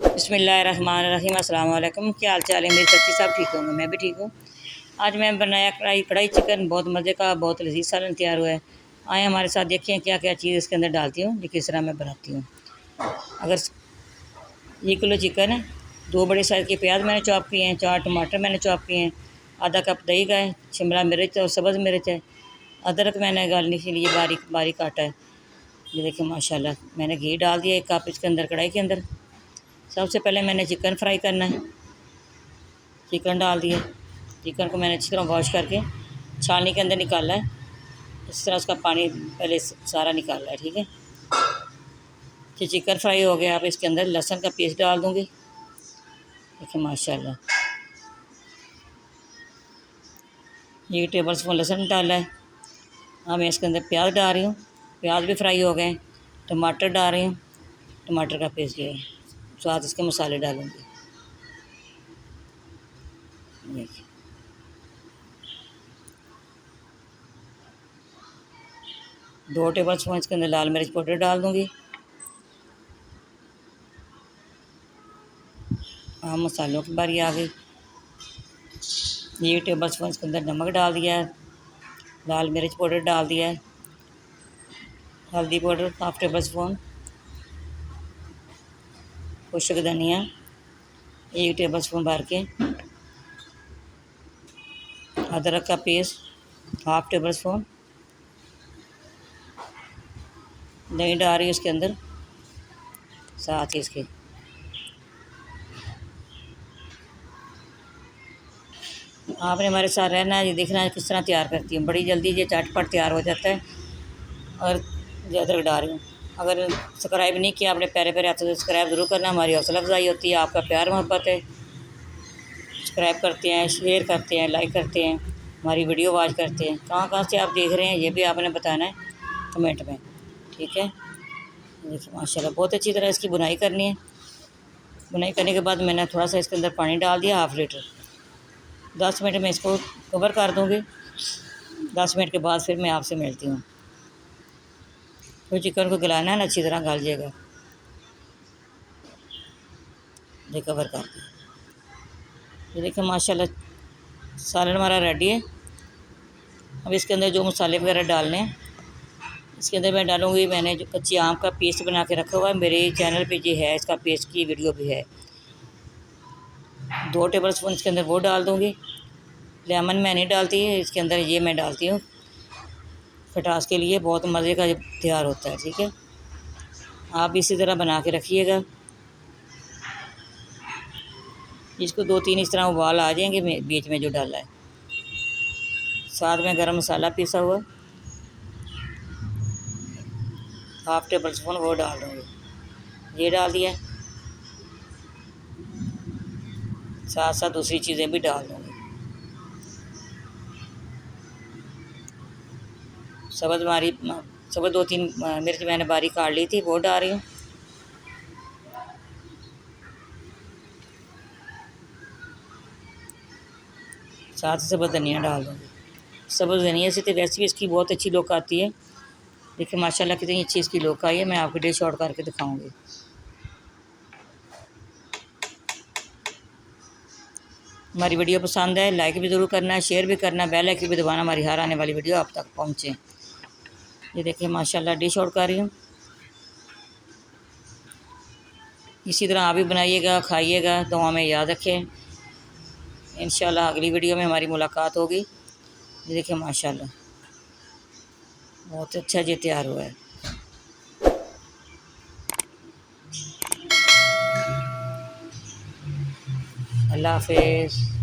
बिस्मिल्लाहिर्रहमानिर्रहीम। अस्सलाम वालेकुम। क्या हाल चाल है मेरी कच्ची साहब? ठीक होंगे, मैं भी ठीक हूँ। आज मैं बनाया कढ़ाई कढ़ाई चिकन, बहुत मज़े का, बहुत लजीज सालन तैयार हुआ है। आए हमारे साथ देखिए क्या क्या चीज़ इसके अंदर डालती हूँ, ये किस तरह मैं बनाती हूँ। अगर 1 किलो चिकन है, 2 बड़े साइज़ के प्याज मैंने चॉप किए हैं, 4 टमाटर मैंने चॉप किए हैं, आधा कप दही का है, शिमला मिर्च और सब्ज़ मिर्च है, अदरक मैंने गालने के लिए बारीक बारीक काटा है। ये देखिए माशाल्लाह, मैंने घी डाल दिया 1 कप इसके अंदर, कढ़ाई के अंदर। सबसे पहले मैंने चिकन फ्राई करना है। चिकन डाल दिया, चिकन को मैंने अच्छी तरह वॉश करके छाननी के अंदर निकाला है। इस तरह उसका पानी पहले सारा निकाला है, ठीक है। तो चिकन फ्राई हो गया। अब इसके अंदर लहसुन का पेस्ट डाल दूँगी। देखिए माशाल्लाह, 1 टेबल स्पून लहसुन डाला है। अब मैं इसके अंदर प्याज डाल रही हूँ, प्याज भी फ्राई हो गए। टमाटर डाल रही हूँ, टमाटर का पेस्ट जो है, साथ इसके मसाले डालूँगी। देखिए 2 टेबल स्पून इसके अंदर लाल मिर्च पाउडर डाल दूँगी। हाँ, मसालों की बारी आ गई। 1 टेबल स्पून इसके अंदर नमक डाल दिया है, लाल मिर्च पाउडर डाल दिया है, हल्दी पाउडर 1/2 टेबल स्पून, खुश्क धनिया 1 टेबल स्पून भर के, अदरक का पेस्ट 1/2 टेबल स्पून, दही डाल रही है उसके अंदर, साथ ही इसके आपने हमारे साथ रहना है। ये देखना है किस तरह तैयार करती हूँ, बड़ी जल्दी ये झटपट तैयार हो जाता है। और अदरक डाल रही हूँ। अगर सब्सक्राइब नहीं किया आपने प्यारे प्यारे हाथों से सब्सक्राइब ज़रूर करना, हमारी हौसला अफजाई होती है, आपका प्यार मोहब्बत है। सब्सक्राइब करते हैं, शेयर करते हैं, लाइक करते हैं, हमारी वीडियो वॉच करते हैं। कहाँ कहाँ से आप देख रहे हैं ये भी आपने बताना है कमेंट में, ठीक है। देखिए माशाल्लाह, बहुत अच्छी तरह इसकी बुनाई करनी है। बुनाई करने के बाद मैंने थोड़ा सा इसके अंदर पानी डाल दिया, 1/2 लीटर। 10 मिनट में इसको कवर कर दूँगी। 10 मिनट के बाद फिर मैं आपसे मिलती हूँ। तो चिकन को गलाना है ना, अच्छी तरह गल जाएगा। ये कवर कर दिया। ये देखिए माशाल्लाह, सालन हमारा रेडी है। अब इसके अंदर जो मसाले वगैरह डालने हैं, इसके अंदर मैं डालूँगी, मैंने जो कच्ची आम का पेस्ट बना के रखा हुआ है, मेरे चैनल पे ये है, इसका पेस्ट की वीडियो भी है। 2 टेबल स्पून इसके अंदर वो डाल दूँगी। लेमन मैं नहीं डालती, इसके अंदर ये मैं डालती हूँ खटास के लिए, बहुत मज़े का तैयार होता है, ठीक है। आप भी इसी तरह बना के रखिएगा। इसको 2-3 इस तरह उबाल आ जाएंगे बीच में जो डाला है। साथ में गरम मसाला पीसा हुआ 1/2 टेबल स्पून वो डाल दूँगी, ये डाल दिया। साथ साथ दूसरी चीज़ें भी डाल दूँगी। सब्ज़ 2-3 मिर्च मैंने बारीक काट ली थी, वो डाल रही हूँ। साथ ही सब्ज़ धनिया डाल दूँगी। सब्ज़ धनिया से तो वैसे भी इसकी बहुत अच्छी लुक आती है। देखिए माशाल्लाह कितनी अच्छी इसकी लुक आई है। मैं आपको डिश आउट करके दिखाऊंगी। हमारी वीडियो पसंद है, लाइक भी ज़रूर करना है, शेयर भी करना है, बेल आइकन भी दबाना, हमारी हर आने वाली वीडियो आप तक पहुँचे। ये देखिए माशाल्लाह, डिश आउट कर रही हूँ। इसी तरह आप भी बनाइएगा, खाइएगा, दुआ में याद रखें। इंशाल्लाह अगली वीडियो में हमारी मुलाकात होगी। ये देखिए माशाल्लाह, बहुत अच्छा ये तैयार हुआ है। अल्लाह हाफिज़।